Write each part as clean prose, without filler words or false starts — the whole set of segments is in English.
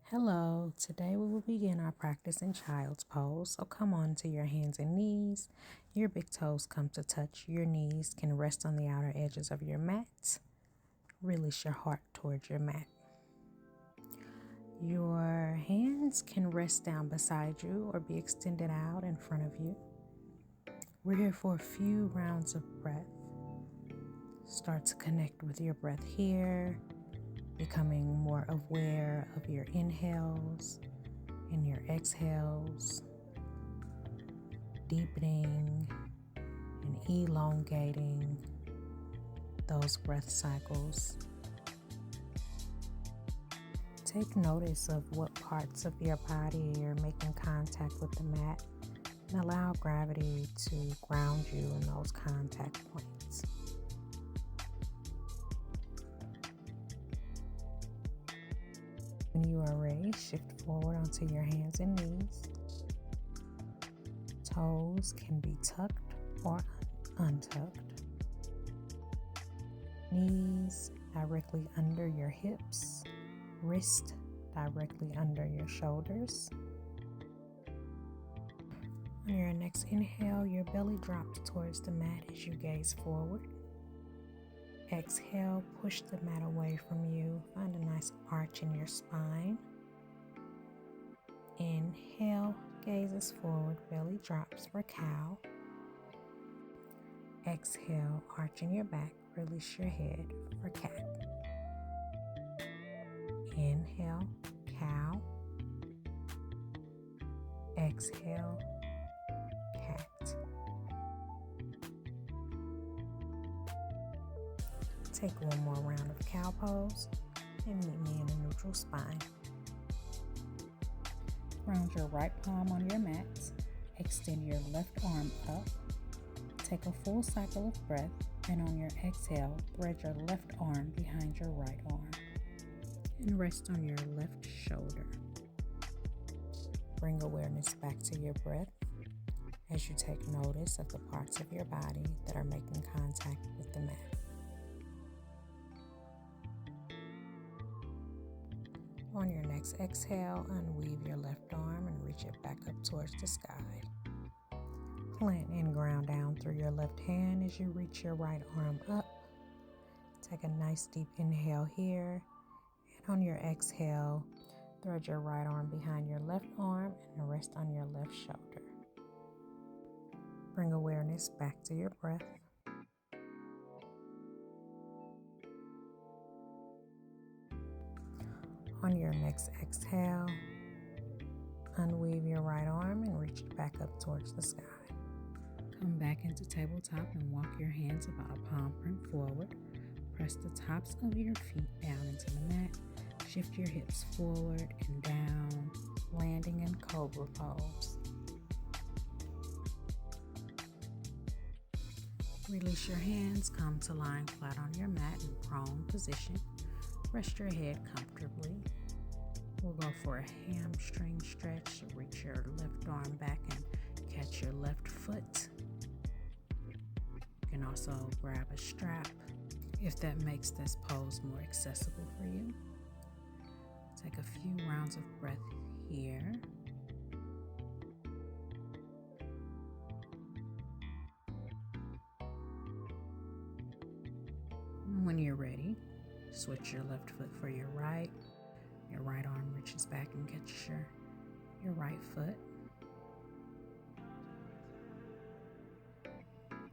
Hello, today we will begin our practice in child's pose. So come on to your hands and knees. Your big toes come to touch. Your knees can rest on the outer edges of your mat. Release your heart towards your mat. Your hands can rest down beside you or be extended out in front of you. We're here for a few rounds of breath. Start to connect with your breath here, becoming more aware of your inhales and your exhales, deepening and elongating those breath cycles. Take notice of what parts of your body are making contact with the mat and allow gravity to ground you in those contact points. When you are ready, shift forward onto your hands and knees. Toes can be tucked or untucked. Knees directly under your hips, wrist directly under your shoulders. On your next inhale, your belly drops towards the mat as you gaze forward. Exhale, push the mat away from you. Find a nice arch in your spine. Inhale, gazes forward, belly drops for cow. Exhale, arching your back, release your head for cat. Inhale, cow. Exhale, cat. Take one more round of cow pose and meet me in a neutral spine. Ground your right palm on your mat. Extend your left arm up. Take a full cycle of breath, and on your exhale, thread your left arm behind your right arm and rest on your left shoulder. Bring awareness back to your breath as you take notice of the parts of your body that are making contact with the mat. On your next exhale, unweave your left arm and reach it back up towards the sky. Plant and ground down through your left hand as you reach your right arm up. Take a nice deep inhale here. And on your exhale, thread your right arm behind your left arm and rest on your left shoulder. Bring awareness back to your breath. On your next exhale, unweave your right arm and reach it back up towards the sky. Come back into tabletop and walk your hands about a palm print forward. Press the tops of your feet down into the mat. Shift your hips forward and down, landing in cobra pose. Release your hands, come to lying flat on your mat in prone position. Rest your head comfortably. We'll go for a hamstring stretch. Reach your left arm back and catch your left foot. You can also grab a strap if that makes this pose more accessible for you. Take a few rounds of breath here. When you're ready, switch your left foot for your right. Your right arm reaches back and catches your right foot.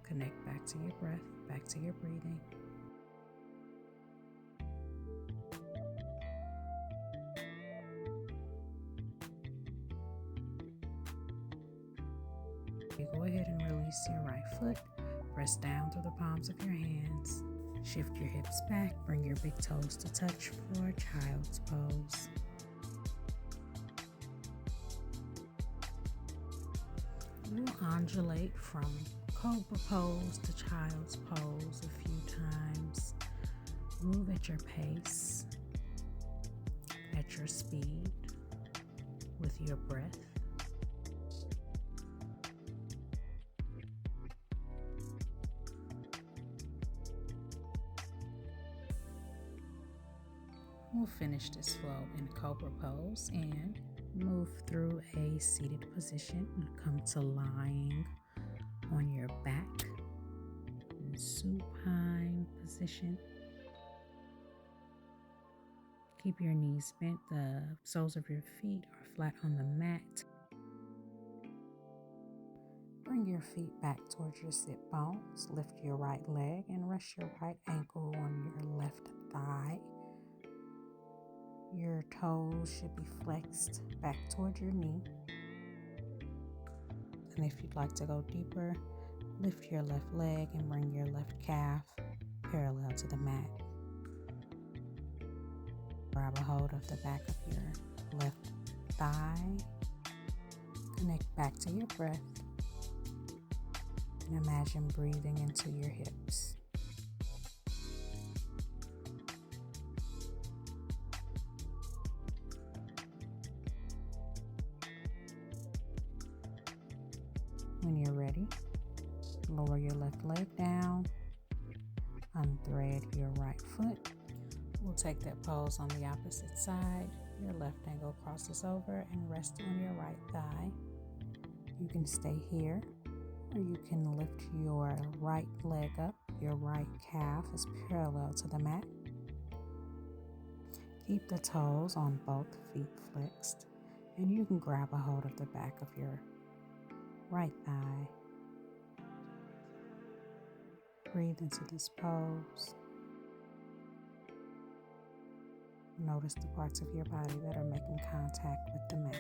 Connect back to your breath, back to your breathing. You go ahead and release your right foot. Press down through the palms of your hands. Shift your hips back. Bring your big toes to touch for child's pose. We'll undulate from cobra pose to child's pose a few times. Move at your pace, at your speed, with your breath. We'll finish this flow in Cobra Pose and move through a seated position and come to lying on your back in supine position. Keep your knees bent. The soles of your feet are flat on the mat. Bring your feet back towards your sit bones. Lift your right leg and rest your right ankle on your left thigh. Your toes should be flexed back towards your knee. And if you'd like to go deeper, lift your left leg and bring your left calf parallel to the mat. Grab a hold of the back of your left thigh. Connect back to your breath. And imagine breathing into your hips. When you're ready, lower your left leg down, unthread your right foot. We'll take that pose on the opposite side. Your left ankle crosses over and rest on your right thigh. You can stay here, or you can lift your right leg up. Your right calf is parallel to the mat. Keep the toes on both feet flexed, and you can grab a hold of the back of your right thigh. Breathe into this pose. Notice the parts of your body that are making contact with the mat.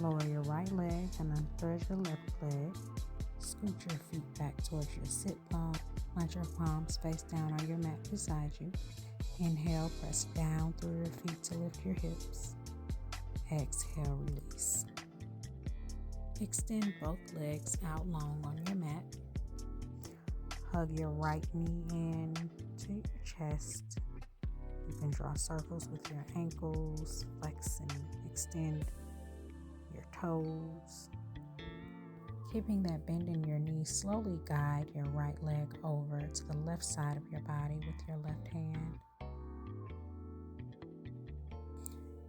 Lower your right leg and unthread your left leg. Scoot your feet back towards your sit bone. Plant your palms face down on your mat beside you. Inhale, press down through your feet to lift your hips. Exhale, release. Extend both legs out long on your mat. Hug your right knee in to your chest. You can draw circles with your ankles, flex and extend your toes. Keeping that bend in your knee, slowly guide your right leg over to the left side of your body with your left hand.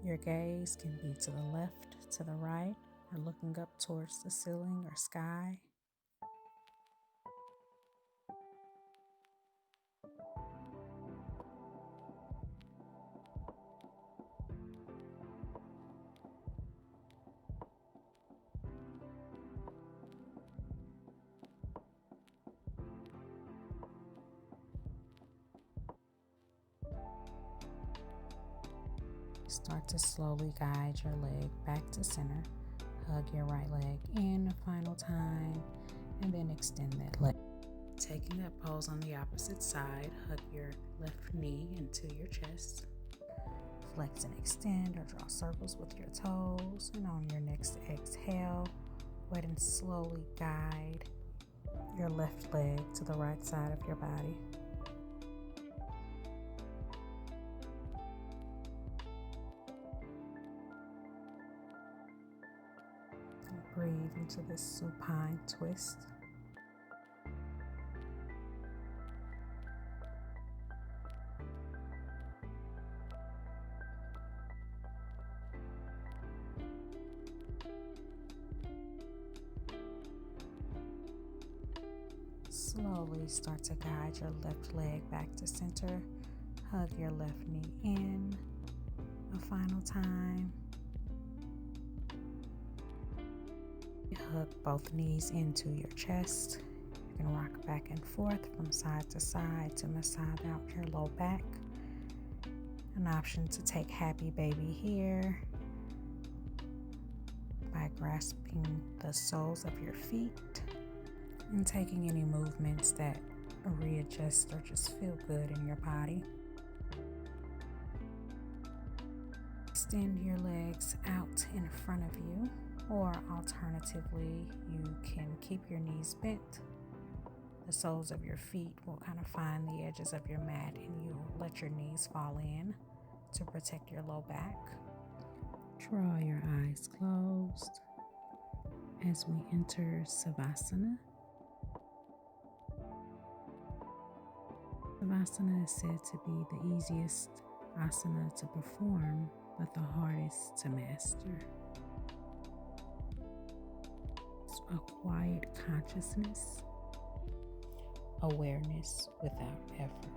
Your gaze can be to the left, to the right, or looking up towards the ceiling or sky. Start to slowly guide your leg back to center. Hug your right leg in a final time, and then extend that leg. Taking that pose on the opposite side, hug your left knee into your chest. Flex and extend or draw circles with your toes. And on your next exhale, go ahead and slowly guide your left leg to the right side of your body. Breathe into this supine twist. Slowly start to guide your left leg back to center. Hug your left knee in a final time. Hug both knees into your chest. You can rock back and forth from side to side to massage out your low back. An option to take happy baby here by grasping the soles of your feet and taking any movements that readjust or just feel good in your body. Extend your legs out in front of you. Or alternatively, you can keep your knees bent. The soles of your feet will kind of find the edges of your mat, and you let your knees fall in to protect your low back. Draw your eyes closed as we enter Savasana. Savasana is said to be the easiest asana to perform, but the hardest to master. It's a quiet consciousness, awareness without effort.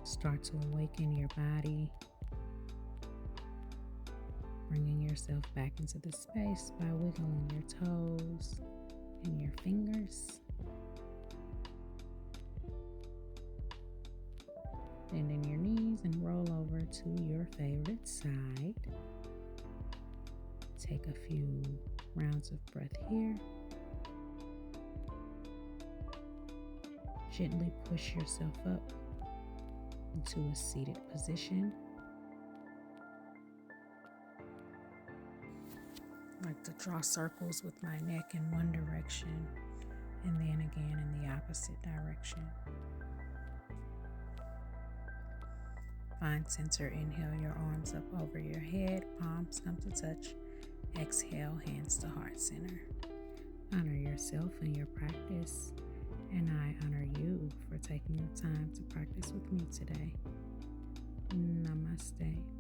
Start to awaken your body, bringing yourself back into the space by wiggling your toes and your fingers. Bending your knees and roll over to your favorite side. Take a few rounds of breath here. Gently push yourself up into a seated position. I like to draw circles with my neck in one direction and then again in the opposite direction. Find center. Inhale your arms up over your head, palms come to touch. Exhale, hands to heart center. Honor yourself and your practice, and I honor you for taking the time to practice with me today. Namaste.